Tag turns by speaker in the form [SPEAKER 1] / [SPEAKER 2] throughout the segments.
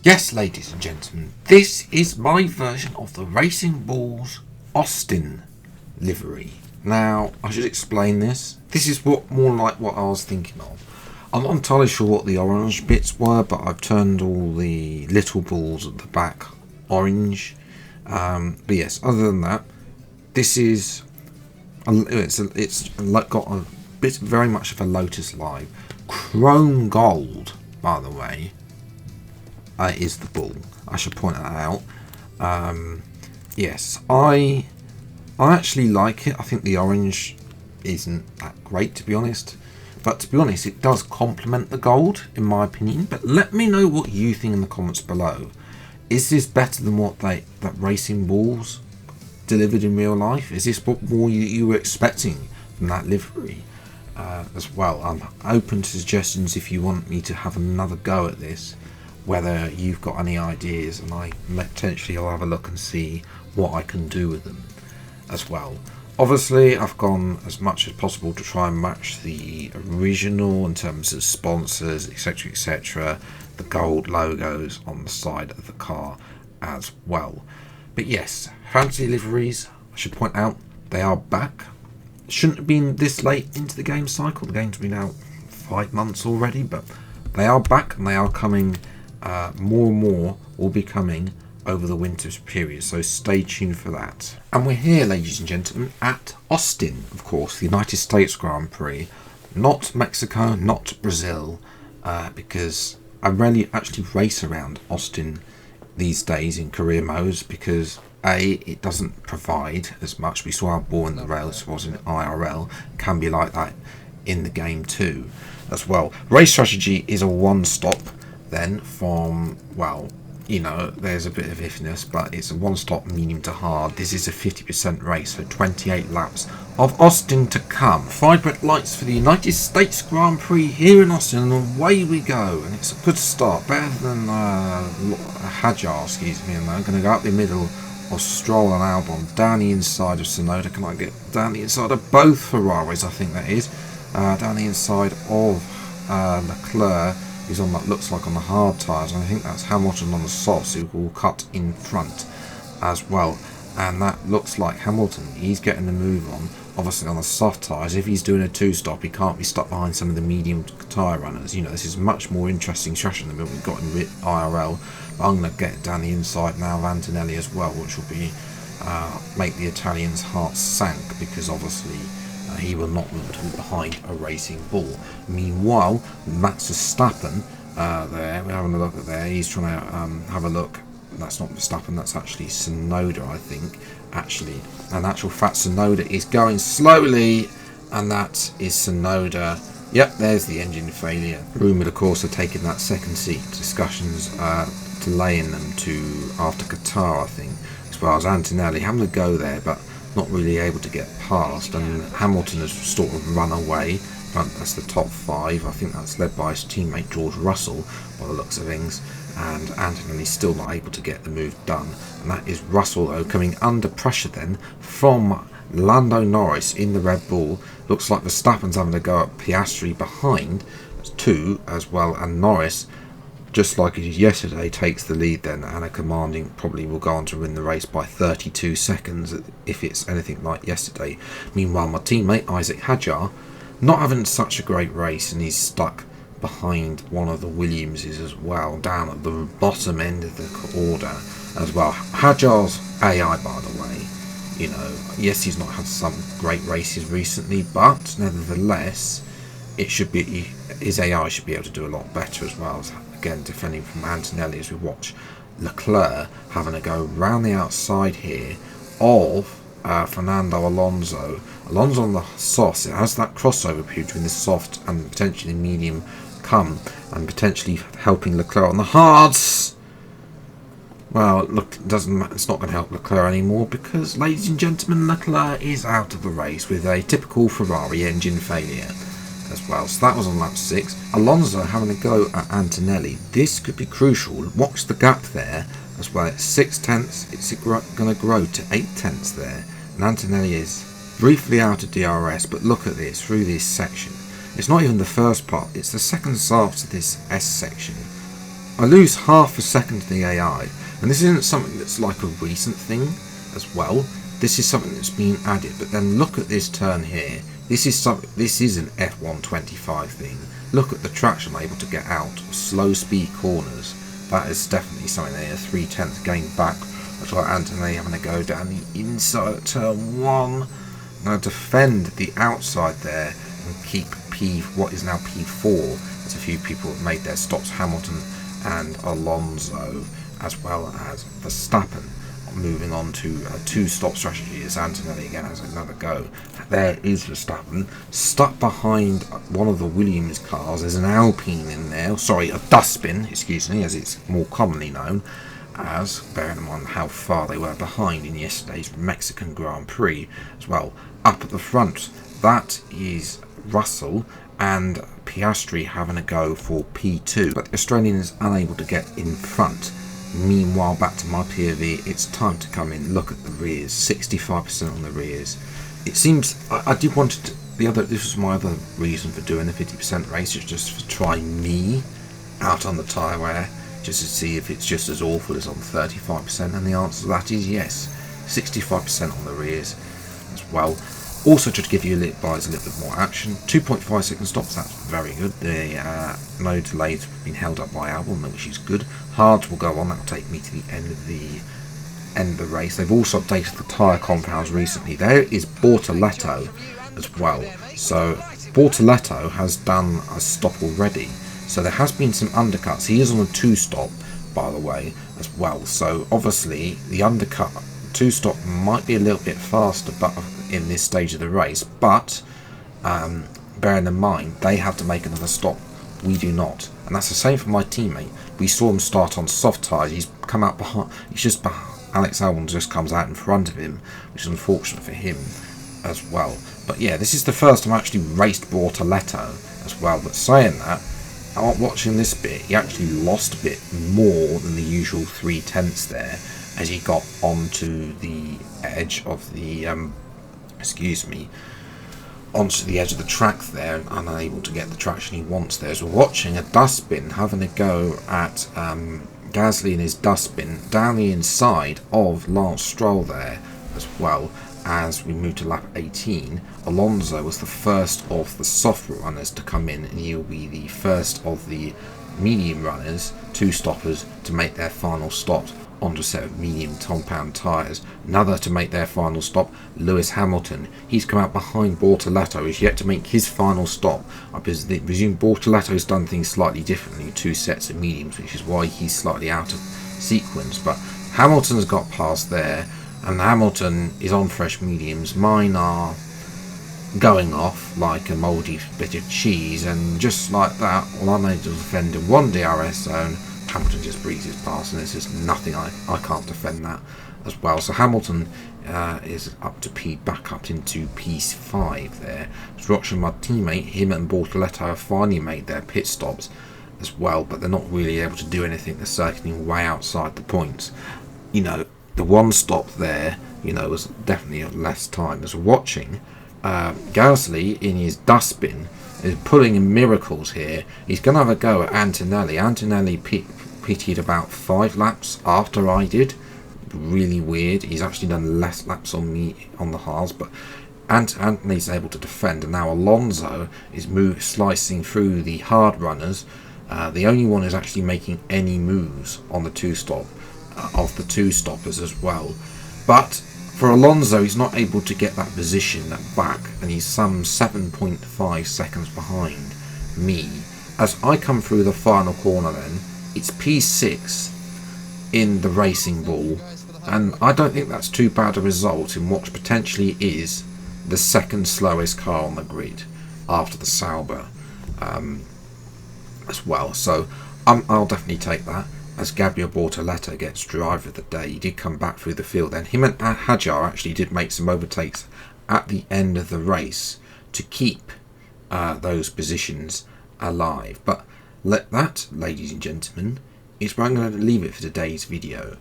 [SPEAKER 1] Yes, ladies and gentlemen, this is my version of the Racing Bulls Austin livery. Now, I should explain this. This is more like what I was thinking of. I'm not entirely sure what the orange bits were, but I've turned all the little balls at the back orange. But yes, other than that, this is it's got a bit very much of a Lotus Live. Chrome gold, by the way, is the bull. I should point that out. Yes, I actually like it. I think the orange isn't that great, to be honest. But to be honest, it does complement the gold, in my opinion. But let me know what you think in the comments below. Is this better than what that Racing Bulls delivered in real life? Is this what more you were expecting from that livery as well? I'm open to suggestions if you want me to have another go at this, whether you've got any ideas, and I'll have a look and see what I can do with them as well. Obviously, I've gone as much as possible to try and match the original in terms of sponsors, etc, etc, the gold logos on the side of the car as well. But yes, fantasy liveries, I should point out, they are back. Shouldn't have been this late into the game cycle. The game's been out 5 months already, but they are back and they are coming. More and more will be coming over the winter period, so stay tuned for that. And we're here, ladies and gentlemen, at Austin, of course, the United States Grand Prix, not Mexico, not Brazil, because I rarely actually race around Austin these days in career modes, because it doesn't provide as much. We saw how boring the race was in IRL, can be like that in the game too as well. Race strategy is a one-stop then from, well, you know, there's a bit of ifness, but it's a one-stop medium to hard. This is a 50% race, so 28 laps of Austin to come. 5 red lights for the United States Grand Prix here in Austin, and away we go. And it's a good start, better than Hadjar, excuse me. And I'm going to go up the middle of Stroll and Albon, down the inside of Tsunoda. Can I get down the inside of both Ferraris? I think that is down the inside of Leclerc. He's on that, looks like on the hard tyres, and I think that's Hamilton on the softs who will cut in front as well. And that looks like Hamilton, he's getting the move on. Obviously on the soft tyres, if he's doing a two-stop, he can't be stuck behind some of the medium tyre runners. You know, this is much more interesting strategy than we've got in IRL. But I'm going to get down the inside now of Antonelli as well, which will be make the Italians' hearts sank, because obviously he will not want to be behind a Racing Bull. Meanwhile, Max Verstappen there, we're having a look at there, he's trying to have a look. That's not Verstappen, that's actually Tsunoda, I think, actually. And actual fact, Tsunoda is going slowly, and that is Tsunoda. Yep, there's the engine failure. Rumoured, of course, of taking that second seat. Discussions delaying them to after Qatar, I think, as well as Antonelli having to go there, but not really able to get past, and Hamilton has sort of run away. But that's the top 5. I think that's led by his teammate George Russell by the looks of things, and Antonelli's still not able to get the move done. And that is Russell, though, coming under pressure then from Lando Norris in the Red Bull. Looks like Verstappen's having to go at Piastri behind too as well, and Norris, just like it is yesterday, takes the lead then, and a commanding probably will go on to win the race by 32 seconds if it's anything like yesterday. Meanwhile, my teammate Isaac Hadjar not having such a great race, and he's stuck behind one of the Williamses as well, down at the bottom end of the order as well. Hadjar's AI, by the way, you know, yes, he's not had some great races recently, but nevertheless, it should be, his AI should be able to do a lot better as well. Again, defending from Antonelli as we watch Leclerc having to go round the outside here of Fernando Alonso. Alonso on the softs, it has that crossover period between the soft and potentially medium come, and potentially helping Leclerc on the hards. Well, look, it's not going to help Leclerc anymore, because, ladies and gentlemen, Leclerc is out of the race with a typical Ferrari engine failure as well. So that was on lap 6. Alonso having a go at Antonelli. This could be crucial. Watch the gap there as well. It's 6 tenths. It's going to grow to 8 tenths there. And Antonelli is briefly out of DRS, but look at this through this section. It's not even the first part. It's the second half to this S section. I lose half a second to the AI, and this isn't something that's like a recent thing as well. This is something that's been added. But then look at this turn here. This is an F125 thing. Look at the traction I'm able to get out of slow speed corners. That is definitely something there. 3/10 gain back. That's like Anthony having to go down the inside at turn 1. Now defend the outside there and keep what is now P4. There's a few people that made their stops, Hamilton and Alonso, as well as Verstappen. Moving on to a 2-stop strategy as Antonelli again has another go. There is Verstappen stuck behind one of the Williams cars. There's an Alpine in there, sorry, a Dustbin, excuse me, as it's more commonly known as, bearing in mind how far they were behind in yesterday's Mexican Grand Prix as well. Up at the front, that is Russell and Piastri having a go for P2, but the Australian is unable to get in front. Meanwhile, back to my POV, it's time to come in. Look at the rears, 65% on the rears. It seems I did want to. This was my other reason for doing the 50% race, is just to try me out on the tyre wear, just to see if it's just as awful as on 35%. And the answer to that is yes, 65% on the rears as well. Also, to give you a little bit more action, 2.5 second stops, that's very good. The no delays have been held up by Albon, which is good. Hards will go on, that will take me to the end of the race. They've also updated the tyre compounds recently. There is Bortoleto as well. So Bortoleto has done a stop already. So there has been some undercuts. He is on a 2-stop, by the way, as well. So obviously the undercut 2-stop might be a little bit faster, but in this stage of the race, but bearing in mind they have to make another stop, we do not, and that's the same for my teammate. We saw him start on soft tyres. He's come out behind. He's just behind. Alex Albon just comes out in front of him, which is unfortunate for him as well. But yeah, this is the first time I actually raced Bortoleto as well. But saying that, watching this bit, he actually lost a bit more than the usual 3/10 there as he got onto the edge of the onto the edge of the track there, and unable to get the traction he wants there. So we're watching a Dustbin having a go at Gasly and his Dustbin down the inside of Lance Stroll there as well. As we move to lap 18, Alonso was the first of the soft runners to come in, and he'll be the first of the medium runners, 2-stoppers, to make their final stop onto a set of medium compound tyres. Another to make their final stop, Lewis Hamilton. He's come out behind Bortoleto, is yet to make his final stop. I presume Bortoleto's done things slightly differently, 2 sets of mediums, which is why he's slightly out of sequence. But Hamilton's got past there, and Hamilton is on fresh mediums. Mine are going off like a mouldy bit of cheese, and just like that, all I'm able to defend in one DRS zone, Hamilton just breezes past, and there's just nothing. I can't defend that as well. So Hamilton is up to back up into P5 there. So watching my teammate, him and Bortoleto have finally made their pit stops as well, but they're not really able to do anything. They're circling way outside the points. The one stop there, was definitely less time. As we're watching, Gasly in his Dustbin is pulling in miracles here. He's going to have a go at Antonelli. Antonelli pitted about 5 laps after I did. Really weird. He's actually done less laps on me on the hards, but Anthony's able to defend, and now Alonso is slicing through the hard runners. The only one who's actually making any moves on the 2-stop of the 2-stoppers as well. But for Alonso, he's not able to get that position back, and he's some 7.5 seconds behind me. As I come through the final corner then, it's P6 in the Racing Bull, and I don't think that's too bad a result in what potentially is the second slowest car on the grid after the Sauber as well. So I'll definitely take that, as Gabriel Bortoleto gets driver of the day. He did come back through the field, and him and Hajar actually did make some overtakes at the end of the race to keep those positions alive. But that, ladies and gentlemen, is where I'm going to leave it for today's video.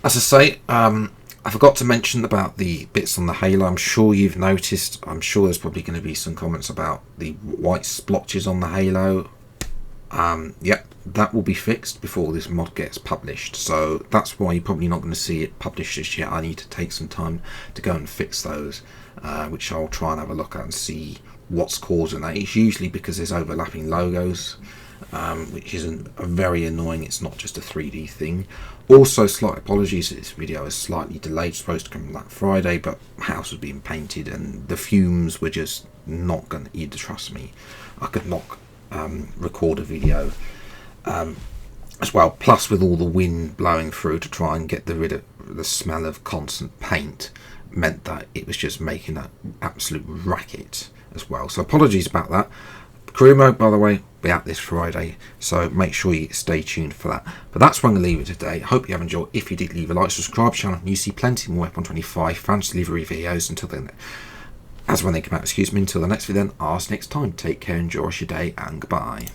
[SPEAKER 1] As I say, I forgot to mention about the bits on the halo. I'm sure you've noticed. I'm sure there's probably going to be some comments about the white splotches on the halo. Yep, that will be fixed before this mod gets published, so that's why you're probably not going to see it published just yet. I need to take some time to go and fix those, which I'll try and have a look at and see what's causing that. It's usually because there's overlapping logos, which isn't very annoying. It's not just a 3D thing. Also, slight apologies, this video is slightly delayed. It's supposed to come that Friday, but my house was being painted and the fumes were just not going to, you'd trust me, I could not record a video as well, plus with all the wind blowing through to try and get rid of the smell of constant paint, meant that it was just making an absolute racket as well. So apologies about that. Career mode, by the way, will be out this Friday, so make sure you stay tuned for that. But that's where I'm going to leave it today. Hope you have enjoyed. If you did, leave a like, subscribe to the channel. You see plenty more F125 fancy livery videos until then, as when they come out, excuse me. Until the next video then, ours next time. Take care, enjoy your day, and goodbye.